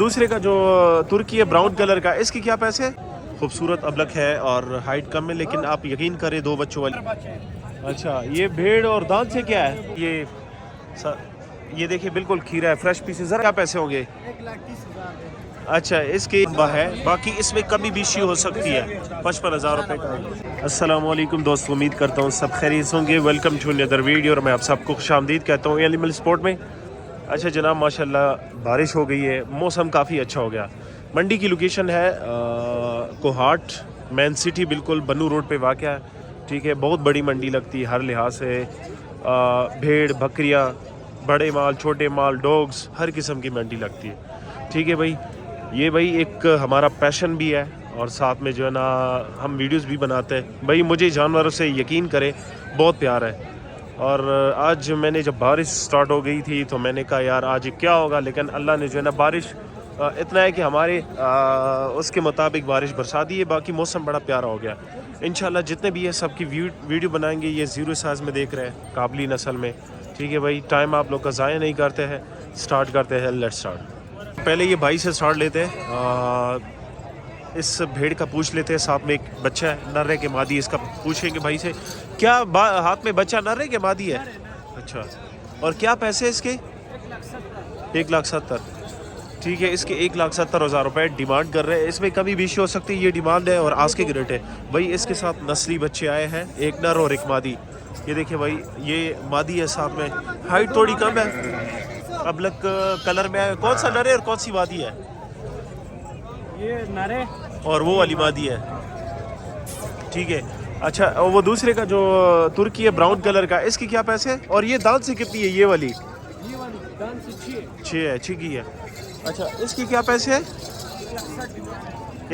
दूसरे का जो तुर्की है ब्राउन कलर का, इसकी क्या पैसे? खूबसूरत अबलक है और हाइट कम है, लेकिन आप यकीन करें 2 बच्चों वाली। अच्छा, ये भेड़ और दांत से क्या है? ये देखिए बिल्कुल खीरा है, फ्रेश पीसेस। क्या पैसे होंगे? 1,30,000। अच्छा, इसकी है, बाकी इसमें कमी बेशी हो सकती है। 55,000 रुपये का है। अस्सलाम वालेकुम दोस्तों, उम्मीद करता हूँ सब खैरियत होंगे। वेलकम टू अनदर वीडियो और मैं आप सबको खुशामदीद कहता हूँ एनिमल स्पोर्ट में। अच्छा जनाब, माशाल्लाह बारिश हो गई है, मौसम काफ़ी अच्छा हो गया। मंडी की लोकेशन है कोहाट, मेन सिटी, बिल्कुल बन्नू रोड पे वाक़या है। ठीक है, बहुत बड़ी मंडी लगती है हर लिहाज से। भेड़ बकरियाँ, बड़े माल, छोटे माल, डॉग्स, हर किस्म की मंडी लगती है। ठीक है भाई, ये भाई एक हमारा पैशन भी है और साथ में जो है ना हम वीडियोस भी बनाते हैं। भाई मुझे जानवरों से यकीन करें बहुत प्यार है। और आज मैंने जब बारिश स्टार्ट हो गई थी तो मैंने कहा यार आज क्या होगा, लेकिन अल्लाह ने जो है ना बारिश इतना है कि हमारे उसके मुताबिक बारिश बरसा दी है। बाकी मौसम बड़ा प्यारा हो गया। इंशाल्लाह जितने भी है सबकी वीडियो बनाएंगे। ये ज़ीरो साइज़ में देख रहे हैं, काबली नस्ल में। ठीक है भाई, टाइम आप लोग का ज़ाया नहीं करते हैं, स्टार्ट करते हैं। Let's start. पहले ये भाई से स्टार्ट लेते हैं। इस भेड़ का पूछ लेते हैं, साथ में एक बच्चा है, नर है के मादी। इसका पूछेंगे भाई से क्या हाथ में बच्चा नर है के मादी है? अच्छा, और क्या पैसे इसके? 1,70,000। ठीक है, इसके 1,70,000 रुपये डिमांड कर रहे हैं। इसमें कमी बेशी हो सकती है, ये डिमांड है और आज के रेट है। भाई इसके साथ नस्ली बच्चे आए हैं, एक नर और एक मादी। ये देखिए भाई, ये मादी है, साथ में हाइट थोड़ी कम है, अबलक कलर में है। कौन सा नर है और कौन सी मादी है? ये नर है और वो वाली मादी है। ठीक है, अच्छा, और वो दूसरे का जो तुर्की है ब्राउन कलर का, इसकी क्या पैसे? और ये दांत से कितनी है ये वाली? ये वाली दान से 6 है, 6 की है। अच्छा, इसकी क्या पैसे है?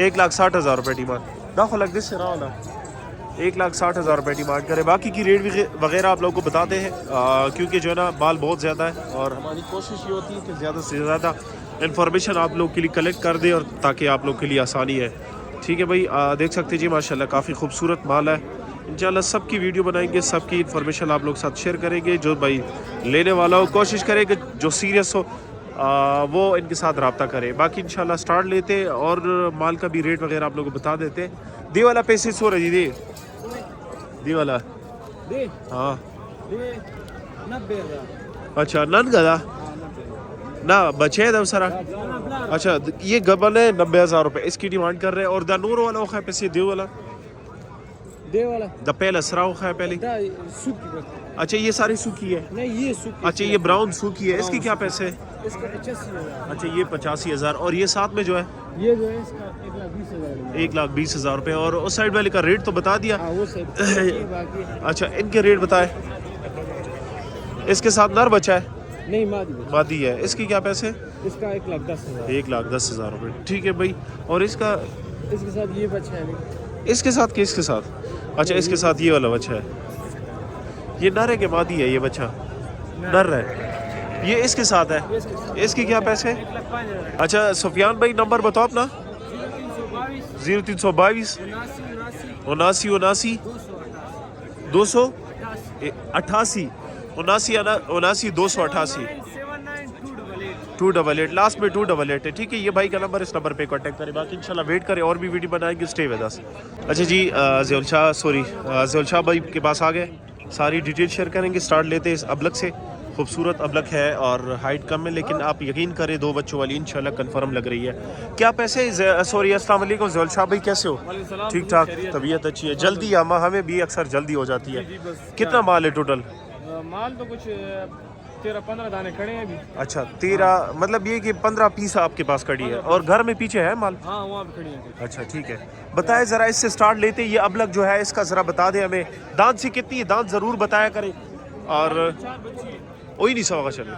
1,60,000 रुपये डिमांड। दाखिल लग दिस से रहा होना 1,60,000 रुपये डिमांड करे। बाकी की रेट वगैरह आप लोगों को बताते हैं, क्योंकि जो है ना माल बहुत ज़्यादा है और हमारी कोशिश ये होती है कि ज़्यादा से ज़्यादा इन्फॉर्मेशन आप लोग के लिए कलेक्ट कर दे, और ताकि आप लोग के लिए आसानी है। ठीक है भाई, देख सकते जी माशाल्लाह काफ़ी खूबसूरत माल है। इंशाल्लाह सबकी वीडियो बनाएंगे, सबकी इन्फॉर्मेशन आप लोग साथ शेयर करेंगे। जो भाई लेने वाला हो कोशिश करेंगे, जो सीरियस हो वो इनके साथ रब्ता करे। बाकी इंशाल्लाह स्टार्ट लेते और माल का भी रेट वगैरह आप लोगों को बता देते। दी वाला पैसे सो रही दी वाला दे हाँ। दे 90,000। अच्छा, नन गदा ना बचे है सरा। अच्छा, ये गबल है 90,000 रुपये इसकी डिमांड कर रहे हैं। और द नूर वाला वो पैसे दे वाला द पहले सरा है पहले। सूखी। अच्छा, ये सारी सूखी है? नहीं, ये सूखी। अच्छा, ये ब्राउन सूखी है, इसकी क्या पैसे? इसका 85,000। अच्छा, ये 85,000। और ये साथ में जो है ये जो है इसका 1,20,000। 1,20,000 रुपये। और उस साइड वाले का रेट तो बता दिया। हाँ, वो साइड बाकी। अच्छा, इनके रेट बताए। इसके साथ नर बचा है? नहीं, मादी है। इसकी क्या पैसे? इसका 1,10,000। 1,10,000 रुपये। ठीक है भाई, और इसका? इसके साथ ये बच्चा है। इसके साथ कि इसके साथ? अच्छा, इसके साथ ये वाला बच्चा है। ये नर है कि मादी है? ये बच्चा नर है। ये इसके साथ है। इसकी क्या पैसे? 1,05,000। अच्छा सुफियान भाई, नंबर बताओ अपना। 0322 79 79 288 79 288 288 लास्ट में 288 है। ठीक है, ये भाई का नंबर, इस नंबर पे कांटेक्ट करें। बाकी इंशाल्लाह वेट करें, और भी वीडियो बनाएंगे। Stay with us. अच्छा जी, ज़ुल शाह भाई के पास आ गए, सारी डिटेल शेयर करेंगे। स्टार्ट लेते हैं इस अबलक से। खूबसूरत अबलक है और हाइट कम है, लेकिन आप यकीन करें 2 बच्चों वाली इंशाल्लाह कंफर्म लग रही है। क्या पैसे? सॉरी, अस्सलाम वालेकुम ज़ुल शाह भाई, कैसे हो? ठीक ठाक, तबीयत अच्छी है। जल्दी हमें भी अक्सर जल्दी हो जाती है। कितना माल है टोटल? माल तो कुछ 13-15 दाने खड़े हैं अभी। अच्छा, 13 मतलब ये कि 15 पीस आपके पास खड़ी है, और घर में पीछे है माल? हाँ, वहाँ पे खड़ी है। अच्छा ठीक है, बताए ज़रा, इससे स्टार्ट लेते। ये अबलक जो है इसका ज़रा बता दें हमें, दांत से कितनी है? दांत ज़रूर बताया करें। और वही नहीं सवा चले।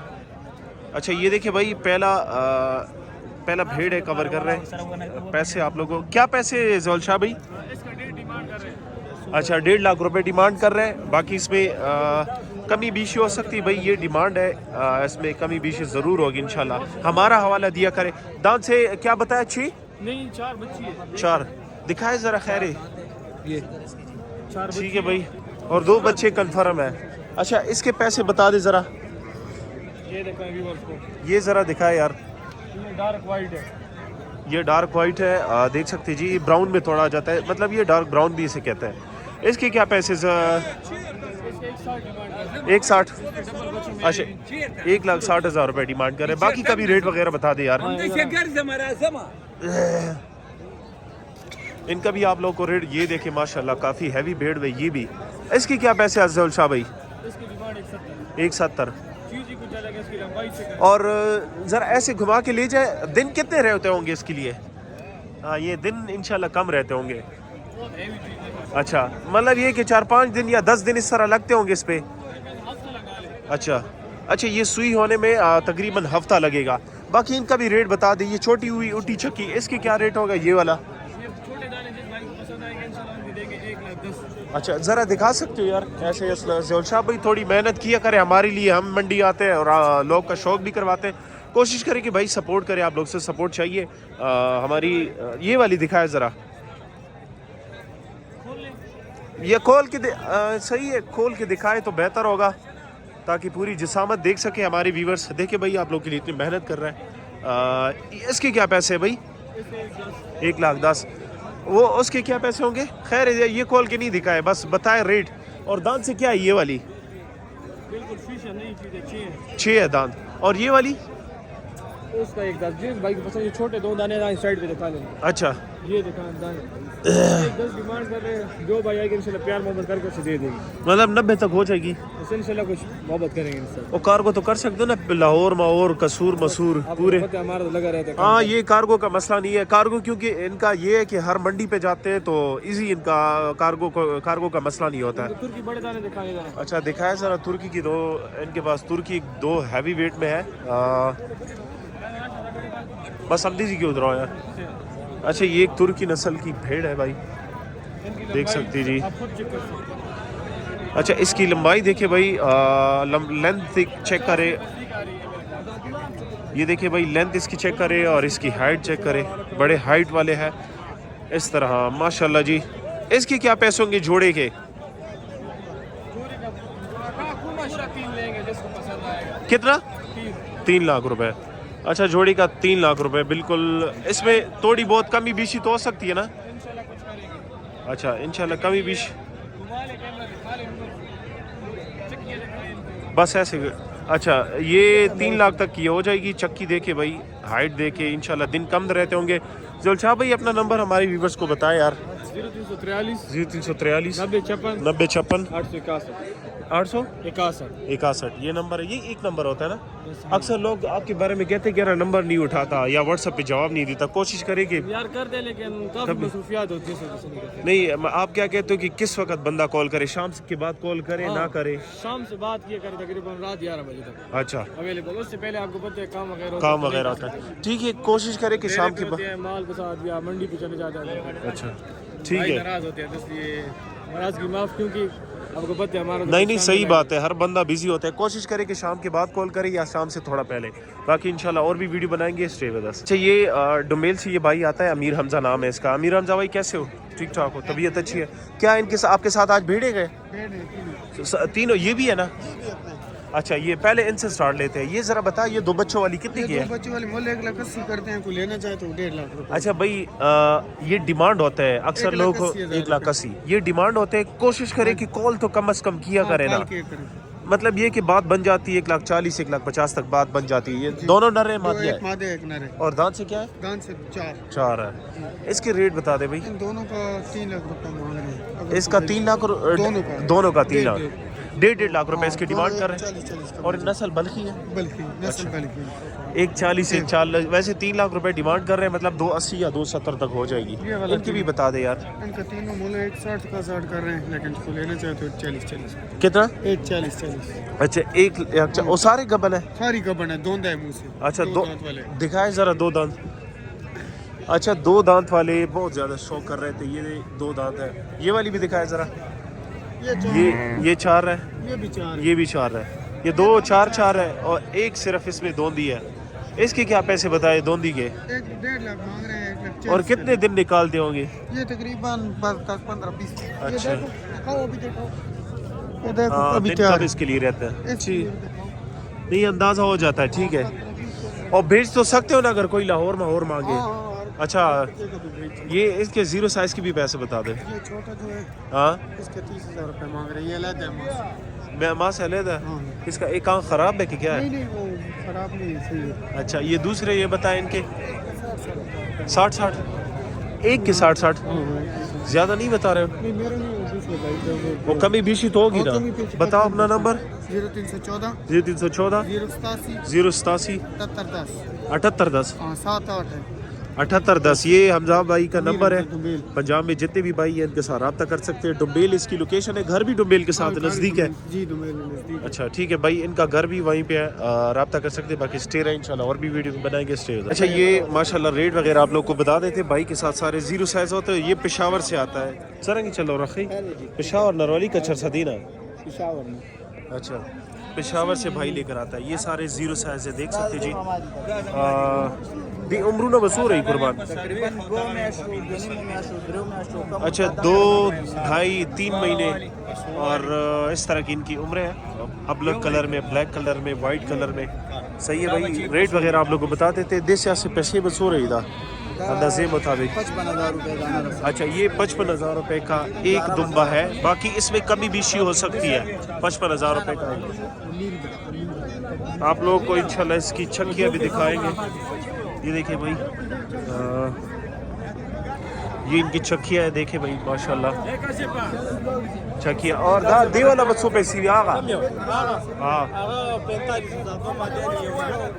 अच्छा, ये देखिए भाई, पहला भेड़ है, कवर कर रहे हैं। पैसे आप लोगों को क्या पैसे ज़ुल शाह भाई? अच्छा, 1.5 लाख रुपए डिमांड कर रहे हैं। बाकी इसमें कमी बेशी हो सकती है भाई, ये डिमांड है, इसमें कमी बेशी ज़रूर होगी इंशाल्लाह। हमारा हवाला दिया करें। दांत से क्या बताया? 6 नहीं, 4 बच्ची है। 4 दिखाए ज़रा, खैर ये 4। ठीक है भाई, और 2 बच्चे कन्फर्म है। अच्छा, इसके पैसे बता दे ज़रा, ये देखो, ये ज़रा दिखाए यार। ये डार्क वाइट है। ये डार्क वाइट है, देख सकते हैं जी, ये ब्राउन में थोड़ा आ जाता है, मतलब ये डार्क ब्राउन भी इसे कहते हैं। इसके क्या पैसे? इसके 160 डिमांड कर रहे 160। डबल बच्चों में अच्छा, 1,60,000 रुपए डिमांड कर रहे हैं। बाकी का भी रेट वगैरह बता दे यार। इनका भी आप लोग को रेट ये देखे माशाल्लाह काफ़ी हैवी भेड़ है ये भी। इसकी क्या पैसे अफजल शाह भाई? इसकी डिमांड 170। 170। जी जी कुछ अलग है इसकी लंबाई से कर। और ज़रा ऐसे घुमा के ले जाए, दिन कितने रहते होंगे इसके लिए? हाँ, ये दिन इंशाल्लाह कम रहते होंगे। बहुत हेवी चीज है। अच्छा, मतलब ये कि 4-5 दिन या 10 दिन इस तरह लगते होंगे इस पे। हफ्ता लगा ले। अच्छा अच्छा, ये सुई होने में तकरीबन हफ्ता लगेगा। बाकी इनका भी रेट बता दें। ये छोटी हुई ऊटी चक्की, इसकी क्या रेट होगा ये वाला? ये छोटे दाने जिस भाई को पसंद आएंगे इंशाल्लाह हम देंगे 1,10,000। अच्छा, ज़रा दिखा सकते हो यार ऐसे? ज़ोल शाह भाई थोड़ी मेहनत किया करें हमारे लिए, हम मंडी आते हैं और लोग का शौक भी करवाते हैं। कोशिश करें कि भाई सपोर्ट करें, आप लोग से सपोर्ट चाहिए। हमारी ये वाली दिखाए ज़रा, ये खोल के सही है, खोल के दिखाए तो बेहतर होगा ताकि पूरी जिसामत देख सके हमारे व्यूवर्स। देखिए भाई आप लोग के लिए इतनी मेहनत कर रहे हैं। इसके क्या पैसे है भाई? 1,10,000। वो उसके क्या पैसे होंगे? खैर ये खोल के नहीं दिखाए, बस बताए रेट। और दांत से क्या है ये वाली? बिल्कुल शीशा नहीं चीज अच्छी है। 6 है दांत। और ये वाली? उसका 1,10,000 जिस भाई को पसंद ये छोटे 2 दाने दाने साइड पे दिखा लेना। अच्छा, ये दिखा दाने 1,10,000 डिमांड कर रहे हैं। जो भाई आएगा इंशाल्लाह प्यार मोहब्बत करके उसे दे देंगे। मतलब 90 तक हो जाएगी। उससे इंशाल्लाह कुछ मोहब्बत करेंगे इंशाल्लाह। वो कार्गो तो कर सकते हो ना, लाहौर माहौर कसूर मसूर पूरे। पता है हमारा तो लगा रहता है। हाँ, ये कार्गो का मसला नहीं है। कार्गो क्योंकि इनका ये है कि हर मंडी पे जाते हैं तो इजी इनका कार्गो का मसला नहीं होता है। तुर्की बड़े दाने दिखाए जरा। अच्छा, दिखाया ज़रा तुर्की की 2 इनके पास। तुर्की 2 हैवी वेट में है। बस समझी जी क्यों उधर यार। अच्छा, ये एक तुर्की नस्ल की भेड़ है भाई, देख सकती जी। आप खुद चेक कर सकते हैं। अच्छा, इसकी लंबाई देखिए भाई, लेंथ चेक करे। ये देखिए भाई, लेंथ इसकी चेक करे और इसकी हाइट चेक करे। बड़े हाइट वाले हैं इस तरह माशाल्लाह जी। इसके क्या पैसे होंगे जोड़े के? लेंगे जिसको पसंद आएगा। कितना? 3 लाख रुपए। अच्छा, जोड़ी का 3 लाख रुपए। बिल्कुल, इसमें थोड़ी बहुत कमी बेशी तो हो सकती है ना? इंशाल्लाह कुछ करेंगे। अच्छा, इंशाल्लाह कमी बेश बस ऐसे। अच्छा, ये 3 लाख तक की हो जाएगी। चक्की देखे भाई, हाइट देखे, इंशाल्लाह दिन कम रहते होंगे। ज़ोल शाह भाई अपना नंबर हमारे व्यूवर्स को बताएं यार। 0343 0343 9056 9056 861 861 ये नंबर है। ये एक नंबर होता है ना? अक्सर लोग आपके बारे में कहते हैं कि यार नंबर नहीं उठाता या व्हाट्सएप पे जवाब नहीं देता। कोशिश करें कि यार कर दे, लेकिन काफी मसरूफियात होती है इस वजह से। नहीं, आप क्या कहते हो कि किस वक्त बंदा कॉल करे? शाम के बाद कॉल करे ना करे? शाम से बात किया करे तकरीबन रात 11 बजे तक अच्छा, अवेलेबल। उससे पहले आपको पता है काम वगैरह होता है। ठीक है, कोशिश करें कि शाम के बाद। माल के साथ या मंडी पे चले जाते हैं। अच्छा, ठीक है। नाराज होते हैं, इसलिए नाराज की माफ, क्योंकि आपको पता है हमारा नहीं, सही बात है, हर बंदा बिजी होता है। कोशिश करें कि शाम के बाद कॉल करें या शाम से थोड़ा पहले। बाकी इंशाल्लाह और भी वीडियो बनाएंगे, स्टे विद अस। अच्छा, ये डोमेल से ये भाई आता है, अमीर हमजा नाम है इसका। अमीर हमजा भाई कैसे हो? ठीक ठाक हो? तबीयत अच्छी है? क्या इनके आपके साथ आज भेड़े गए? तीनों? ये भी है ना? अच्छा, ये पहले इनसे स्टार्ट लेते हैं। ये जरा बता, ये 2 बच्चों वाली कितनी की है? 2 बच्चों वाली मोल 1,80,000 करते हैं, कोई लेना चाहे तो 1.5 लाख रुपए। अच्छा भाई, ये डिमांड होता है अक्सर लोग 1,80,000 ये डिमांड होते हैं। कोशिश करें कि कॉल तो कम से कम किया करें ना। मतलब ये कि बात बन जाती है 1,40,000 1,50,000 तक बात बन जाती है। ये दोनों नर है, मादी है? मादे एक नर है। और दांत से क्या है? दांत से 4 है। इसके रेट बता दे भाई। इन दोनों का 3 लाख रुपए मांग रहे हैं। इसका 3 लाख, दोनों का 3 लाख, 1.5 लाख रुपए इसकी डिमांड कर रहे हैं। और नस्ल बल्कि है? बल्कि नस्ल बल्कि 1,40,000 से 4 लाख, वैसे 3 लाख रुपए डिमांड कर रहे हैं। मतलब 2,80,000 या 2,70,000 तक हो जाएगी। इनकी भी बता दे यार। इनका तीनों मोल 1,60 का 60 कर रहे हैं, लेकिन इसको लेना चाहे तो 40 कितना? 1,40 अच्छा, अच्छा, वो सारे गबन है? सारी गबन है, दोंदा है मुंह से। अच्छा, 2 दांत वाले दिखाए जरा 2 दांत। अच्छा, 2 दांत वाले बहुत ज्यादा शौक कर रहे थे। ये 2 दांत है। ये वाली भी दिखाए जरा। ये 4 है। ये भी 4 ये भी 4 है। ये 2 4 है और एक सिर्फ इसमें दोंदी है। इसके क्या पैसे बताए दोंदी के? 1.5 लाख मांग रहे हैं, 1,40,000। और कितने दिन निकालते होंगे? ये तकरीबन 10 15 20। अच्छा, दिखाओ अभी, देखो ये देखो हाँ, अभी दिन तैयार कब इसके लिए रहता है? है। नहीं, अंदाजा हो जाता है। ठीक है, और भेज तो सकते हो ना अगर कोई लाहौर माहौर मांगे? हाँ, अच्छा, ये इसके जीरो साइज के भी पैसे बता दे। ये छोटा जो है हाँ, इसके 30,000 रुपये मांग रहे हैं। ये अलग है मांस। मैं माँ से अलग है। हाँ। इसका एक आंख खराब है कि क्या नहीं है? नहीं, वो खराब नहीं है, सही है। अच्छा, ये दूसरे ये बताएं इनके 60 एक के 60 ज्यादा नहीं बता रहे हो? नहीं मेरा नहीं, वो दूसरे भाई का वो कमी बीशी तो होगी हाँ, ना? कमी पेशी बताओ करके अपना नंबर। 0314 0314 087 087 7710। 7810 हाँ 78 है। 7810 ये हमजा भाई का नंबर है। डुम्बेल। पंजाब में जितने भी भाई हैं इनके साथ रब्ता कर सकते हैं। डुम्बेल इसकी लोकेशन है, घर भी डुम्बेल के साथ नज़दीक है। जी डुम्बेल में नज़दीक। अच्छा ठीक है भाई, इनका घर भी वहीं पे है, रब्ता कर सकते हैं। बाकी स्टे रहे इंशाल्लाह, और भी वीडियो बनाएंगे स्टे। अच्छा, ये माशाल्लाह रेट वगैरह आप लोग को बता देते भाई के साथ सारे जीरो साइज होते हैं। ये पेशावर से आता है। चलेंगे चलो रखी पेशावर नरौली का चरसदीना। पेशावर में। अच्छा, पेशावर से भाई लेकर आता है। ये सारे जीरो साइज है, देख सकते जी। दी उम्र न वसूल रही कुर्बान। अच्छा, 2, 2.5, 3 महीने और इस तरह की इनकी उम्र है। अबलग कलर में, ब्लैक कलर में, वाइट कलर में। सही है भाई, रेट वगैरह आप लोग को बता देते। देश से पैसे वसूल रही था अंदाजे मुताबिक। 55,000 रुपये। अच्छा, ये 55,000 रुपये का एक दुम्बा है। बाकी इसमें कमी बीशी हो सकती है। 55,000 रुपये का है। आप लोगों को इंशाल्लाह इसकी छक्कियाँ भी दिखाएंगे। ये देखिए भाई, ये इनकी छक्कियाँ है, देखे भाई माशाल्लाह छक्कियाँ। और दे वाला बच्चों पे सी आगा। हाँ,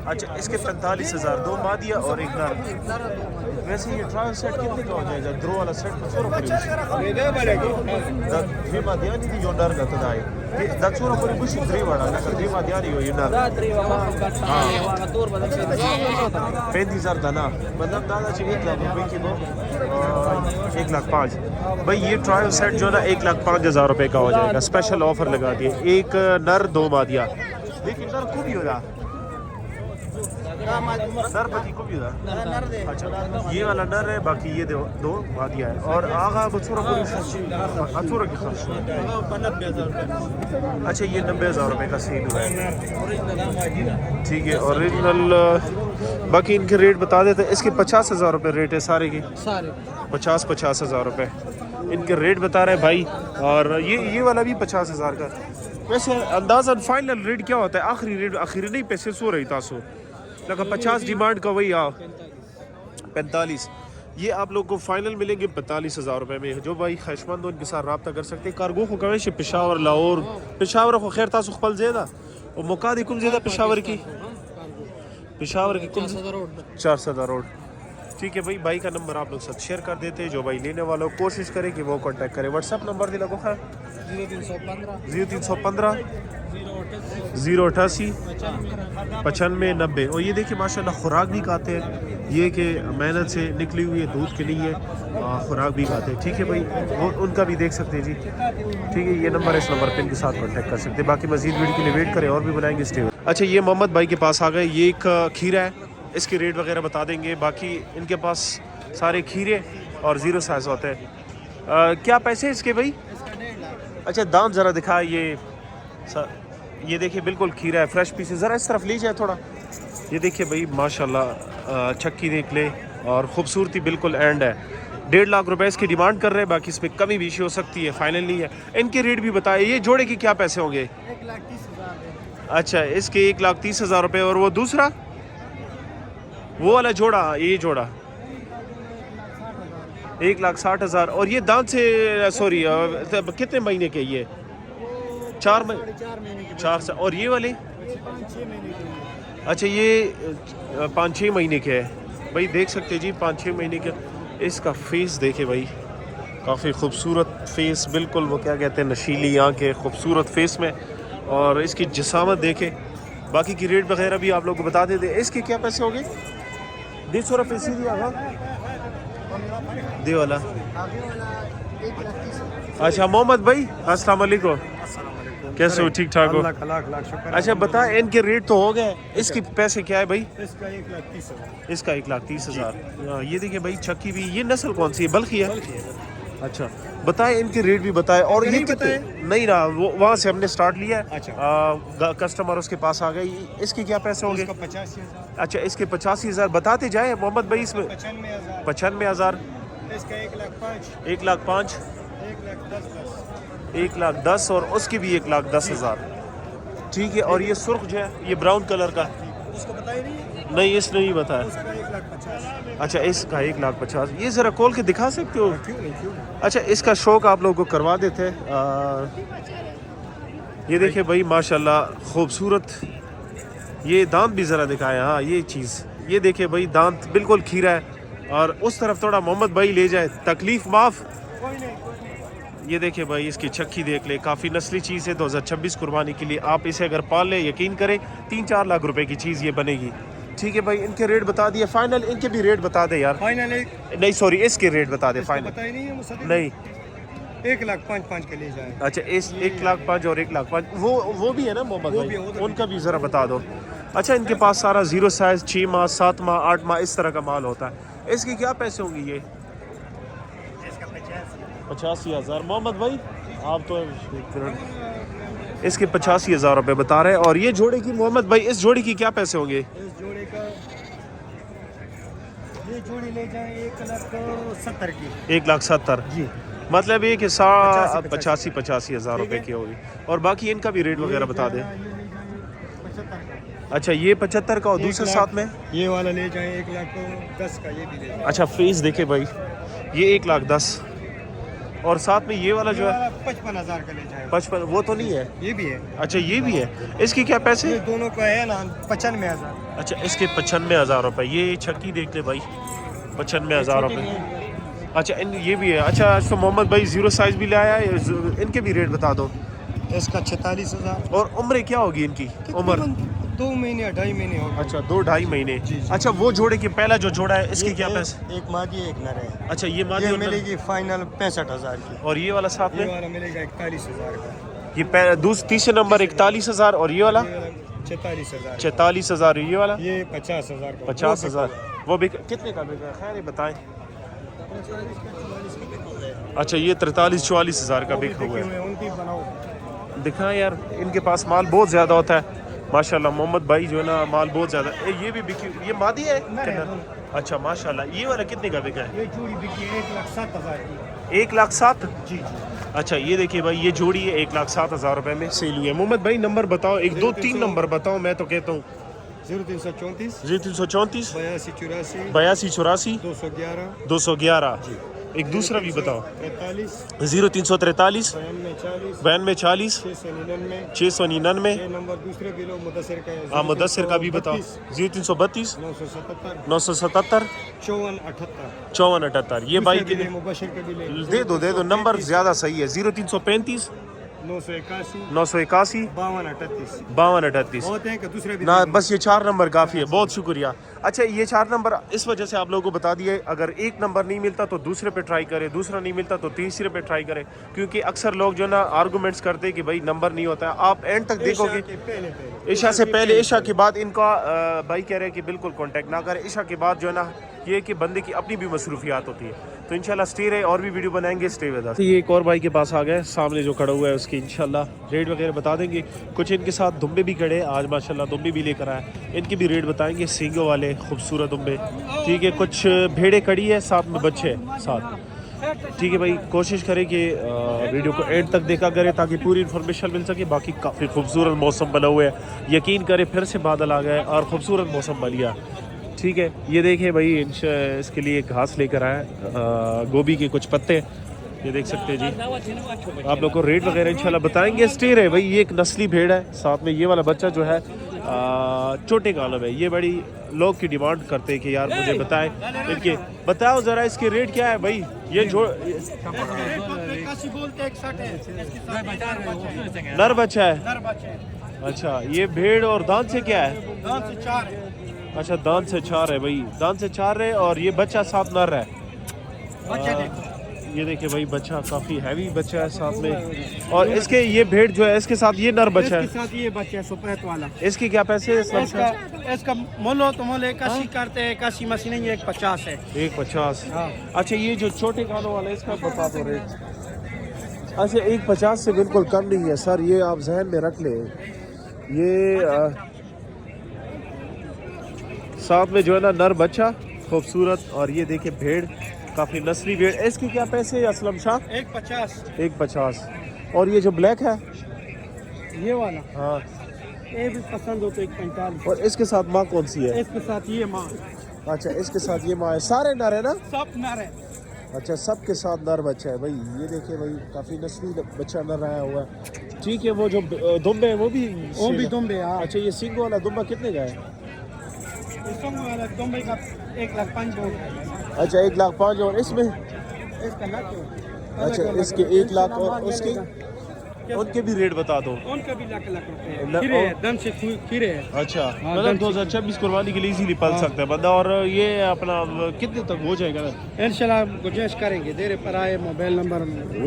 अच्छा, इसके 45,000 2 मादिया और एक नर। वैसे ये ट्रायल सेट कितने का हो जाएगा? ड्रो वाला सेट पूरा पूरी दे मादिया नहीं थी जो नर का तो दाई दा पूरा पूरी कुछ ड्री वाला ना दे मादिया नहीं हो ये नर। 35,000 दाना मतलब दादा चाहिए 1 लाख रुपए की। 1,05,000 भाई। ये ट्रायल सेट जो ना 1,05,000 रुपये का हो जाएगा। स्पेशल ऑफर लगा दिए। एक नर 2 मादिया। लेकिन नर खूब ही हो रहा नर पति को भी हो रहा। अच्छा, ये वाला नर है, बाकी ये 2 मादिया है। और आगा बछोरा पूरी अथुरा की खर्च। अच्छा, ये 90,000 रुपये का सेल हुआ है। ठीक है, ओरिजिनल। बाकी इनके रेट बता देते हैं। इसके 50,000 रुपये रेट है सारे के, सारे 50,000 रुपये इनके रेट बता रहे हैं भाई। और ये वाला भी 50,000 का। वैसे अंदाज़ा फाइनल रेट क्या होता है? आखिरी रेट आखिरी नहीं पैसे सो रही तासो लगा 50 डिमांड का, वही 45। ये आप लोग को फाइनल मिलेंगे 45,000 रुपये में। जो भाई ख्वाहिशमंद हो उनके साथ रब्ता कर सकते हैं। कार्गो को कवेश पेशावर लाहौर पेशावर को खैर तासु खपल ज़्यादा और मुकादी कुम ज़्यादा पेशावर की 400 रोड। ठीक है भाई, भाई का नंबर आप लोग साथ शेयर कर देते हैं। जो भाई लेने वाला हो कोशिश करे कि वो कांटेक्ट करे। व्हाट्सएप नंबर दिला को खैर 0315 088 95 90। और ये देखिए माशाल्लाह खुराक भी खाते हैं। ये कि मेहनत से निकली हुई है, दूध के लिए खुराक भी खाते हैं। ठीक है भाई, वो उनका भी देख सकते हैं जी। ठीक है, ये नंबर है, इस नंबर पे इनके साथ कांटेक्ट कर सकते हैं। बाकी मजीद वीडियो के लिए वेट करें, और भी बनाएंगे स्टे। अच्छा, ये मोहम्मद भाई के पास आ गए। ये एक खीरा है, इसके रेट वगैरह बता देंगे। बाकी इनके पास सारे खीरे और ज़ीरो साइज होते हैं। क्या पैसे इसके भाई? अच्छा, दाम ज़रा दिखा। ये देखिए बिल्कुल खीरा है, फ्रेश पीस है। ज़रा इस तरफ लीजिए थोड़ा। ये देखिए भाई माशाल्लाह छक्की देख ले, और ख़ूबसूरती बिल्कुल एंड है। 1.5 लाख रुपए इसकी डिमांड कर रहे हैं। बाकी इसमें कमी भी हो सकती है, फाइनल नहीं है। इनके रेट भी बताए। ये जोड़े की क्या पैसे होंगे? 1,30,000। अच्छा, इसके 1,30,000 रुपये। और वो दूसरा वो वाला जोड़ा, ये जोड़ा 1,60,000। और ये दांत से सॉरी कितने महीने के? ये 4 महीने 4 से। और ये वाले 5-6 महीने के। अच्छा, ये 5-6 महीने के है भाई। देख सकते हैं जी, 5-6 महीने के। इसका फेस देखे भाई, काफ़ी खूबसूरत फेस, बिल्कुल वो क्या कहते हैं नशीली आँखें खूबसूरत फेस में। और इसकी जिसामत देखे। बाकी की रेट वगैरह भी आप लोग को बता देते। इसके क्या पैसे हो गए? 150 रुपये सीधी आगा दे वाला। अच्छा मोहम्मद भाई, अस्सलाम वालेकुम, कैसे हो? ठीक ठाक हो? अच्छा बता, इनके रेट तो हो गए, इसके पैसे क्या है भाई? इसका 1,30,000। इसका 1,30,000। ये देखिए भाई छक्की भी। ये नस्ल कौन सी है? बल्खी है। अच्छा बताएं, इनके रेट भी बताएं। और ये कितने? नहीं ना, वो वहाँ से हमने स्टार्ट लिया है। अच्छा। कस्टमर उसके पास आ गए। इसके क्या पैसे होंगे? 85,000। अच्छा, इसके 85,000 बताते जाए मोहम्मद भाई। इसमें 95,000। 95,000। इसका 1,05,000। 1,05,000। 1,10,000। 1,10,000 और उसकी भी 1,10,000। ठीक है। और ये सुर्ख जो है, ये ब्राउन कलर का, उसको बताइए नहीं। नहीं इसने नहीं बताया। उसका 1,50,000। अच्छा, इसका 1,50,000। ये ज़रा खोल के दिखा सकते हो? क्यों नहीं। अच्छा, इसका शौक आप लोगों को करवा देते हैं। ये देखिए भाई माशाल्लाह खूबसूरत। ये दांत भी ज़रा दिखाएं। हाँ, ये चीज़ ये देखिए भाई, दांत बिल्कुल खीरा है। और उस तरफ थोड़ा मोहम्मद भाई ले जाए, तकलीफ माफ़। ये देखिए भाई, इसकी छक्की देख ले, काफ़ी नस्ली चीज़ है। 2026 कुर्बानी के लिए आप इसे अगर पाल ले, यकीन करें 3-4 लाख रुपए की चीज़ ये बनेगी। ठीक है भाई, इनके रेट बता दिए फाइनल। इनके भी रेट बता दे यार। फाइनल नहीं सॉरी, इसके रेट बता दे फाइनल। बताइए नहीं है मुझसे। नहीं 1,05,500 के ले जाए। अच्छा, इस 1,05,000 और 1,05,000 वो भी है ना मोहम्मद वो भाई? भी है, वो तो उनका भी ज़रा बता दो। अच्छा, इनके पास सारा 0 साइज़ 6 माह 7 माह 8 माह इस तरह का माल होता है। इसके क्या पैसे होंगे? ये 85,000। मोहम्मद भाई आप तो इसके 85,000 रुपये बता रहे हैं। और ये जोड़े की मोहम्मद भाई, इस जोड़ी की क्या पैसे होंगे? इस जोड़े का ये जोड़ी ले जाए 1,70,000 की। 1,70,000 जी। मतलब ये कि 85,000 रुपये की होगी। और बाकी इनका भी रेट वगैरह बता दें। 75 का। अच्छा, ये 75 का और दूसरे साथ में ये वाला ले जाए 1,10,000 का। ये भी ले जाए। अच्छा फेस देखे भाई, ये 1,10,000 और साथ में ये वाला जो है 55,000 का ले जाए। 55, वो तो नहीं है। ये भी है। अच्छा, ये भी है। इसकी क्या पैसे? ये दोनों का है ना 95,000। अच्छा, इसके 95,000 रुपये। ये छक्की देख ले भाई, 95,000 रुपये। अच्छा, ये भी है। अच्छा, तो मोहम्मद भाई 0 साइज़ भी लाया है। इनके भी रेट बता दो। इसका 46,000। और उम्र क्या होगी इनकी? उम्र 2 महीने 2.5 महीने हो गए। अच्छा, 2-2.5 महीने। जी। अच्छा, वो जोड़े के पहला जो जोड़ा है, इसके क्या पैसे? एक मादी एक नर है। अच्छा, ये मादी ये और नर। मिलेगी फाइनल 65,000 की। और ये वाला साथ ये में? वाला मिलेगा 41,000 का। ये तीसरे नंबर 41,000 और ये वाला 46,000। 44,000। ये वाला ये 50,000 का। 50,000। वो भी कितने का बिका? खैर ये बताएं। अच्छा, ये 43-44,000 का बिका हुआ है। उनकी बनाओ। दिखा यार, इनके पास माल बहुत ज़्यादा होता है माशाल्लाह। मोहम्मद भाई जो है ना, माल बहुत ज़्यादा। ये भी बिकी, ये मादी है? अच्छा माशाल्लाह। ये वाला कितने का बिका है? ये जोड़ी बिकी 1,07,000 की। 1,07,000। जी। अच्छा, ये देखिए भाई, ये जोड़ी है 1,07,000 रुपये में सेल हुई है। मोहम्मद भाई नंबर बताओ, 1 2 3 नंबर बताओ, मैं तो कहता हूँ 0334 0334 8284 8284 211 211। एक दूसरा भी बताओ। 43 0343 9240 9240 699। 699। ये नंबर दूसरे भी लो मुदस्सिर का है। हाँ, मुदस्सिर का भी बताओ। 0332 977 977 5478। 5478। ये भाई दूसरे भी के ले, मुबशिर के भी ले। दे दो नंबर ज़्यादा सही है। 0335 981 981 5238। 5238। बहुत हैं कि दूसरे भी ना ले। बस ये 4 नंबर काफ़ी है। बहुत शुक्रिया। अच्छा, ये 4 नंबर इस वजह से आप लोगों को बता दिए, अगर एक नंबर नहीं मिलता तो दूसरे पे ट्राई करें, दूसरा नहीं मिलता तो तीसरे पे ट्राई करें। क्योंकि अक्सर लोग जो ना आर्गूमेंट्स करते हैं कि भाई नंबर नहीं होता है। आप एंड तक देखोगे, पहले ईशा से पहले, ईशा के बाद इनका भाई कह रहे हैं कि बिल्कुल कांटेक्ट ना करें। ईशा के बाद जो है ना, ये कि बंदे की अपनी भी मसरूफियात होती है। तो इंशाल्लाह स्टे रहे, और भी वीडियो बनाएंगे, स्टे विद अस। ये एक और भाई के पास आ गए, सामने जो खड़ा हुआ है उसकी इंशाल्लाह रेट वगैरह बता देंगे। कुछ इनके साथ दुम्बे भी खड़े आज माशाल्लाह, दुम्बे भी लेकर आए, इनके भी रेट बताएंगे। सींगों वाले खूबसूरत दुम्बे, ठीक है। कुछ भेड़े खड़ी है, साथ में बच्चे साथ। ठीक है भाई, कोशिश करें कि वीडियो को एंड तक देखा करें ताकि पूरी इन्फॉर्मेशन मिल सके। बाकी काफ़ी खूबसूरत मौसम बना हुआ है, यकीन करें फिर से बादल आ गए और ख़ूबसूरत मौसम बन गया। ठीक है, ये देखें भाई, इसके लिए घास लेकर आए, गोभी के कुछ पत्ते, ये देख सकते हैं जी। आप लोग को रेट वगैरह इंशाल्लाह बताएंगे। स्टे रहे भाई, ये एक नस्ली भेड़ है, साथ में ये वाला बच्चा जो है छोटे कालम है। ये बड़ी लोग की डिमांड करते हैं कि यार मुझे बताएं, इनके बताओ ज़रा इसके रेट क्या है भाई। ये जो नर बच्चा है। अच्छा, ये भेड़ और दांत से क्या है? दांत से 4 है। अच्छा, दांत से 4 है भाई, दांत से 4 है। और ये बच्चा साथ नर है। یہ دیکھیں بھائی بچہ کافی ہیوی بچہ ہے ساتھ میں. اور اس کے یہ بھیڑ جو ہے اس کے ساتھ یہ نر بچہ اس کے ہے, ساتھ یہ بچہ ہے سفید والا. اس کی کیا پیسے ہے اسلام شاہ؟ اس کا مولو تو مول 81 کرتے ہیں, 81 مسی نہیں ہے, 150 ہے. 150. ہاں. اچھا یہ جو چھوٹے کانوں والا ہے اس کا بتا دو ریٹ. اچھا 150 سے بالکل کم نہیں ہے سر, یہ آپ ذہن میں رکھ لیں. یہ ساتھ میں جو ہے نا نر بچہ خوبصورت, اور یہ دیکھیں بھیڑ کافی نسلی بھیڑ. اس کی کیا پیسے ہے اسلم شاہ؟ 150. 150. اور یہ جو بلیک ہے یہ والا ہاں, یہ بھی پسند ہو تو 145. اور اس کے ساتھ ماں کون سی ہے؟ اس کے ساتھ یہ ماں. اچھا اس کے ساتھ یہ ماں ہے. سارے نر ہے نا؟ سب نر ہے. اچھا سب کے ساتھ نر بچہ ہے بھائی. یہ دیکھیں بھائی کافی نسلی بچہ نر آیا ہوا ہے. ٹھیک ہے, وہ جو دمبے ہیں وہ بھی دمبے. ہاں. اچھا یہ سنگ والا دمبا کتنے کا ہے؟ اس والا دمبے کا 1,05,000. اچھا 1,05,000. اور اس میں اس کا لاکھ. اچھا اس کے 1 لاکھ, اور اس کے ان کے بھی ریٹ بتا دو. ان کا بھی لاکھ روپے کھیرے ہے, دم سے کھیرے ہے. اچھا مطلب 2026 قربانی کے لیے ایزیلی پل سکتا ہے بندہ. اور یہ اپنا کتنے تک ہو جائے گا نا؟ انشاءاللہ گنجائش کریں گے. دیرے پر آئے, موبائل نمبر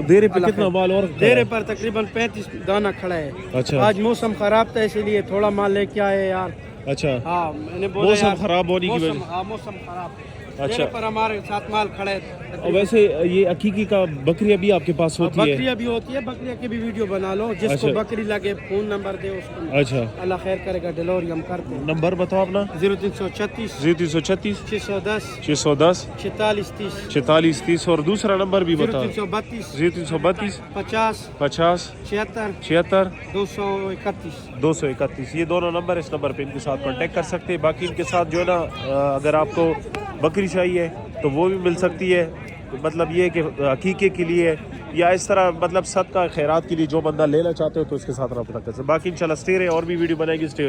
دیرے پہ کتنا مال اور دیرے پر تقریباً 35 دانہ کھڑا ہے. اچھا آج موسم خراب تھا اسی لیے تھوڑا مال لے کے آئے یار. اچھا ہاں میں نے بولا موسم یار, خراب ہونے کی وجہ. ہاں موسم خراب. اچھا. دیرے پر ہمارے ساتھ مال کھڑا ہے. اور ویسے یہ عقیقی کا بکریاں بھی آپ کے پاس ہوتی ہے؟ بکریاں بھی ہوتی ہے. بکریاں کی بھی ویڈیو بنا لو. جس کو بکری لگے فون نمبر دے اس کو. اچھا اللہ خیر کرے گا, ڈیلیوری ہم کرتے ہیں. نمبر بتاؤ اپنا. 0336 0336 610 610 46 30 46 30. اور دوسرا نمبر بھی بتاؤ. 0332 0332 50 50 76 76 231. 231. یہ دونوں نمبر, اس نمبر پہ ان کے ساتھ کانٹیکٹ کر سکتے ہیں. باقی ان کے ساتھ جو ہے نا اگر آپ کو بکری چاہیے تو وہ بھی مل سکتی ہے. مطلب یہ کہ عقیقے کے لیے یا اس طرح مطلب صدقہ خیرات کے لیے جو بندہ لینا چاہتے ہو تو اس کے ساتھ رابطہ کر سکتے. باقی انشاءاللہ اسٹے رہے, اور بھی ویڈیو بنائے گی. اسٹے